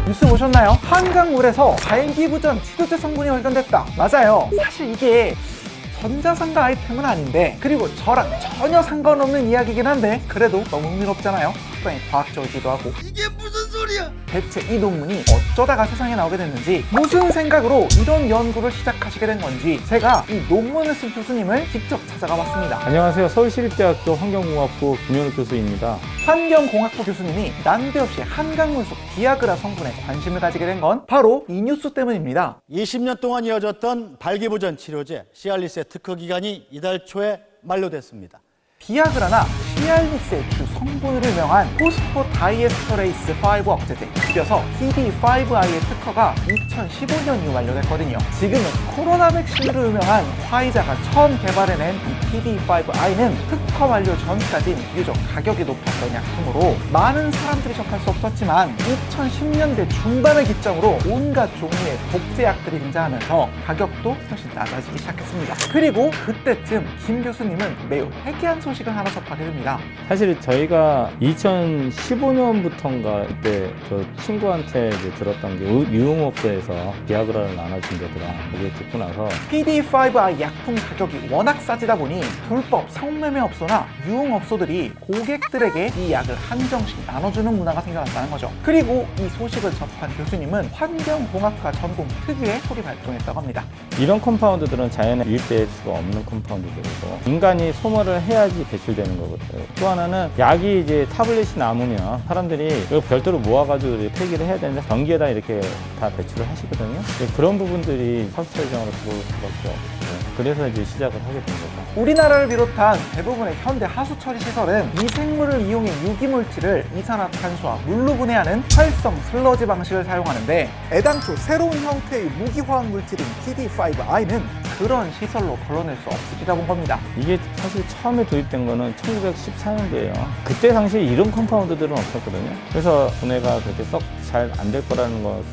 뉴스 보셨나요? 한강물에서 발기부전 치료제 성분이 발견됐다. 맞아요. 사실 이게 전자상가 아이템은 아닌데, 그리고 저랑 전혀 상관없는 이야기긴 한데 그래도 너무 흥미롭잖아요. 상당히 과학적이기도 하고. 이게 무슨 소리야? 대체 이 논문이 어쩌다가 세상에 나오게 됐는지, 무슨 생각으로 이런 연구를 시작하시게 된 건지 제가 이 논문을 쓴 교수님을 직접 찾아가 봤습니다. 안녕하세요. 서울시립대학교 환경공학부 김현욱 교수입니다. 환경공학부 교수님이 난데없이 한강물 속 비아그라 성분에 관심을 가지게 된 건 바로 이 뉴스 때문입니다. 20년 동안 이어졌던 발기부전 치료제 시알리스의 특허 기간이 이달 초에 만료됐습니다. 비아그라나 시알리스의 주 성분으로 유명한 포스포다이에스터레이스 5 억제제, 줄여서 PD5I의 특허가 2015년 이후 만료됐거든요. 지금은 코로나 백신으로 유명한 화이자가 처음 개발해낸 이 PD5I는 특허 만료 전까지 비교적 가격이 높았던 약품으로 많은 사람들이 접할 수 없었지만 2010년대 중반을 기점으로 온갖 종류의 복제약들이 등장하면서 가격도 훨씬 낮아지기 시작했습니다. 그리고 그때쯤 김 교수님은 매우 해괴한 소식을 하나 접하게 됩니다. 사실 저희가 2015년부터인가 그때 저 친구한테 이제 들었던 게 유흥업소에서 비아그라를 나눠준다더라. 거기에 듣고 나서 PD5I 약품 가격이 워낙 싸지다 보니 불법 성매매업소나 유흥업소들이 고객들에게 이 약을 한정씩 나눠주는 문화가 생겨났다는 거죠. 그리고 이 소식을 접한 교수님은 환경공학과 전공 특유의 소리 발동했다고 합니다. 이런 컴파운드들은 자연에 유입될 수가 없는 컴파운드들이고 인간이 소모를 해야지 배출되는 거거든요. 또 하나는 약이 이제 타블렛이 남으면 사람들이 이거 별도로 모아가지고 폐기를 해야 되는데 전기에다 이렇게 다 배출을 하시거든요. 그런 부분들이 사수처리장으로 들어올 수밖에 없어요. 그래서 이제 시작을 하게 된 거죠. 우리나라를 비롯한 대부분의 현대 하수처리 시설은 미생물을 이용해 유기물질을 이산화탄소와 물로 분해하는 활성 슬러지 방식을 사용하는데, 애당초 새로운 형태의 무기화학 물질인 PD5I는 그런 시설로 걸러낼 수 없으리라 본 겁니다. 이게 사실 처음에 도입된 거는 1914년도예요. 그때 당시에 이런 컴파운드들은 없었거든요. 그래서 분해가 그렇게 썩 잘 안 될 거라는 것을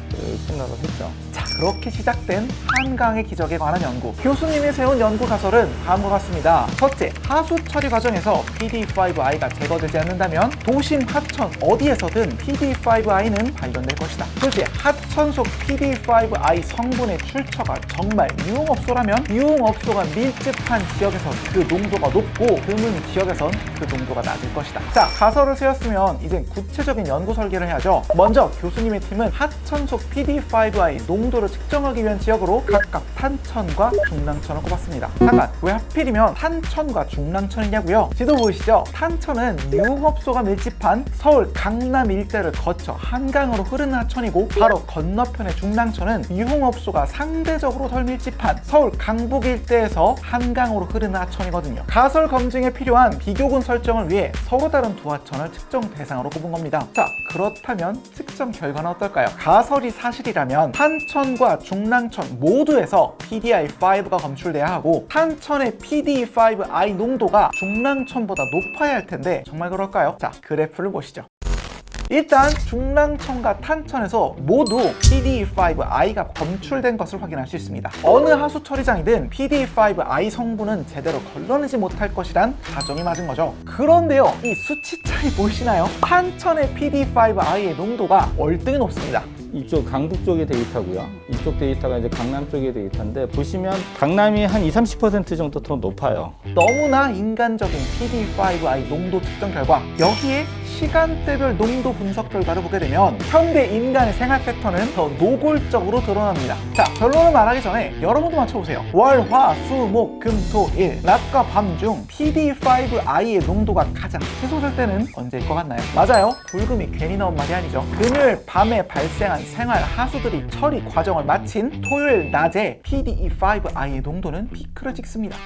생각을 했죠. 자, 그렇게 시작된 한강의 기적에 관한 연구. 교수님이 세운 연구 가설은 다음과 같습니다. 첫째, 하수 처리 과정에서 PD5I가 제거되지 않는다면 도심, 하천 어디에서든 PD5I는 발견될 것이다. 둘째, 하천 속 PD5I 성분의 출처가 정말 유흥업소라면 유흥업소가 밀집한 지역에선 그 농도가 높고 드문 지역에선 그 농도가 낮을 것이다. 자, 가설을 세웠으면 이젠 구체적인 연구 설계를 해야죠. 먼저 교수님의 팀은 하천 속 PD5I 농도를 측정하기 위한 지역으로 각각 탄천과 중랑천을 꼽았습니다. 잠깐, 왜 하필이면 탄천과 중랑천이냐고요? 지도 보이시죠? 탄천은 유흥업소가 밀집한 서울 강남 일대를 거쳐 한강으로 흐르는 하천이고, 바로 건너편의 중랑천은 유흥업소가 상대적으로 덜 밀집한 서울 강북 일대에서 한강으로 흐르는 하천이거든요. 가설 검증에 필요한 비교군 설정을 위해 서로 다른 두 하천을 측정 대상으로 꼽은 겁니다. 자, 그렇다면 측정 결과는 어떨까요? 가설이 사실이라면 탄천과 중랑천 모두에서 PDI5가 검출돼야 하고, 탄천의 PD5I 농도가 중랑천보다 높아야 할 텐데 정말 그럴까요? 자, 그래프를 보시죠. 일단 중랑천과 탄천에서 모두 PD5I가 검출된 것을 확인할 수 있습니다. 어느 하수 처리장이든 PD5I 성분은 제대로 걸러내지 못할 것이란 가정이 맞은 거죠. 그런데요, 이 수치 차이 보이시나요? 탄천의 PD5I의 농도가 월등히 높습니다. 이쪽 강북 쪽의 데이터고요. 이쪽 데이터가 이제 강남 쪽의 데이터인데 보시면 강남이 한 20-30% 정도 더 높아요. 너무나 인간적인 PD5I 농도 측정 결과, 여기에 시간대별 농도 분석 결과를 보게 되면 현대 인간의 생활 패턴은 더 노골적으로 드러납니다. 자, 결론을 말하기 전에 여러분도 맞춰보세요. 월, 화, 수, 목, 금, 토, 일, 낮과 밤 중 PD5I의 농도가 가장 치솟을 때는 언제일 것 같나요? 맞아요, 불금이 괜히 나온 말이 아니죠. 금요일 밤에 발생한 생활 하수들이 처리 과정을 마친 토요일 낮에 PD5I의 농도는 피크를 찍습니다.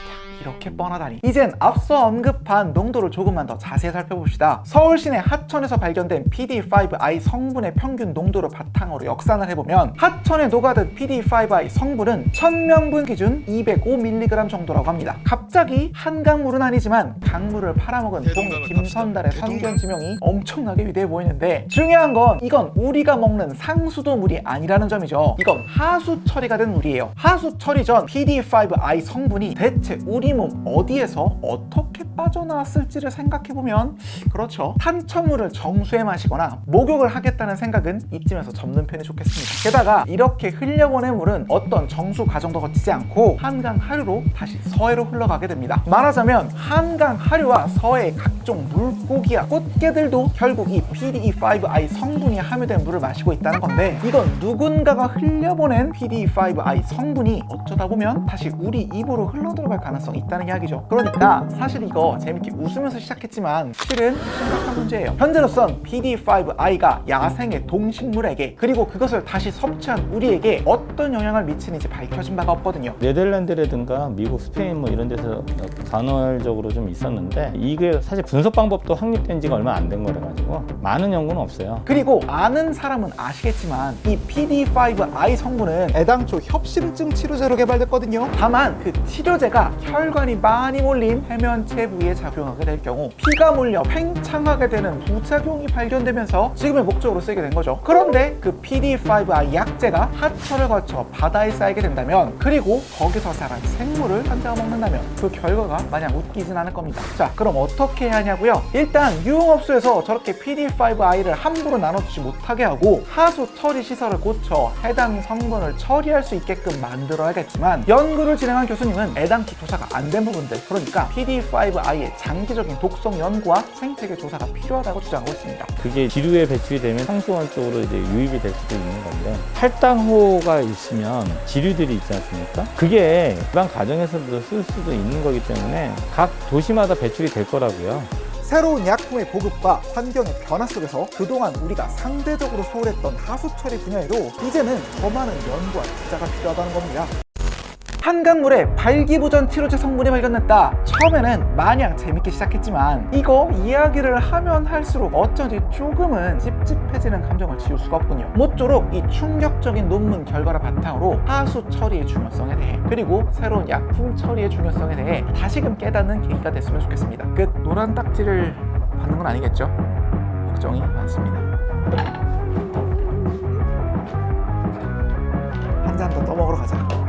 이렇게 뻔하다니. 이젠 앞서 언급한 농도를 조금만 더 자세히 살펴봅시다. 서울시내 자신의 하천에서 발견된 PD5I 성분의 평균 농도를 바탕으로 역산을 해보면 하천에 녹아든 PD5I 성분은 1000명분 기준 205mg 정도라고 합니다. 갑자기 한강물은 아니지만 강물을 팔아먹은 동 김선달의 선견 지명이 엄청나게 위대해 보이는데, 중요한 건 이건 우리가 먹는 상수도 물이 아니라는 점이죠. 이건 하수 처리가 된 물이에요. 하수 처리 전 PD5I 성분이 대체 우리 몸 어디에서 어떻게 빠져나왔을지를 생각해보면, 그렇죠, 탄천물을 정수해 마시거나 목욕을 하겠다는 생각은 이쯤에서 접는 편이 좋겠습니다. 게다가 이렇게 흘려보낸 물은 어떤 정수 과정도 거치지 않고 한강 하류로 다시 서해로 흘러가게 됩니다. 말하자면 한강 하류와 서해의 각종 물고기와 꽃게들도 결국 이 PD5I 성분이 함유된 물을 마시고 있다는 건데, 이건 누군가가 흘려보낸 PD5I 성분이 어쩌다 보면 다시 우리 입으로 흘러들어갈 가능성이 있다는 이야기죠. 그러니까 사실 이거 재밌게 웃으면서 시작했지만 실은 심각한 문제예요. 현재로선 PD5I가 야생의 동식물에게 그리고 그것을 다시 섭취한 우리에게 어떤 영향을 미치는지 밝혀진 바가 없거든요. 네덜란드라든가 미국, 스페인 뭐 이런 데서 간헐적으로 좀 있었는데, 이게 사실 분석 방법도 확립된 지가 얼마 안 된 거라 가지고 많은 연구는 없어요. 그리고 아는 사람은 아시겠지만 이 PD5I 성분은 애당초 협심증 치료제로 개발됐거든요. 다만 그 치료제가 혈관이 많이 몰린 해면체 부위에 작용하게 될 경우 피가 몰려 팽창하게 되는 부작용이 발견되면서 지금의 목적으로 쓰이게 된 거죠. 그런데 그 PD5I 약제가 하천을 거쳐 바다에 쌓이게 된다면, 그리고 거기서 자란 생물을 환자가 먹는다면 그 결과가 마냥 웃기진 않을 겁니다. 자, 그럼 어떻게 해야 하냐고요? 일단 유흥업소에서 저렇게 PD5I를 함부로 나눠주지 못하게 하고 하수 처리 시설을 고쳐 해당 성분을 처리할 수 있게끔 만들어야겠지만, 연구를 진행한 교수님은 애당초 조사가 안 된 부분들, 그러니까 PD5I의 장기적인 독성 연구와 생태계 조사가 필요하다고 주장하고 있습니다. 그게 지류에 배출이 되면 상수원 쪽으로 이제 유입이 될 수도 있는 건데, 할당호가 있으면 지류들이 있지 않습니까? 그게 일반 가정에서도 쓸 수도 있는 거기 때문에 각 도시마다 배출이 될 거라고요. 새로운 약품의 보급과 환경의 변화 속에서 그동안 우리가 상대적으로 소홀했던 하수 처리 분야에도 이제는 더 많은 연구와 투자가 필요하다는 겁니다. 한강물에 발기부전 치료제 성분이 발견됐다. 처음에는 마냥 재밌게 시작했지만 이거 이야기를 하면 할수록 어쩐지 조금은 찝찝해지는 감정을 지울 수가 없군요. 모쪼록 이 충격적인 논문 결과를 바탕으로 하수 처리의 중요성에 대해, 그리고 새로운 약품 처리의 중요성에 대해 다시금 깨닫는 계기가 됐으면 좋겠습니다. 끝. 노란 딱지를 받는 건 아니겠죠? 걱정이 많습니다. 한 잔 더 떠먹으러 가자.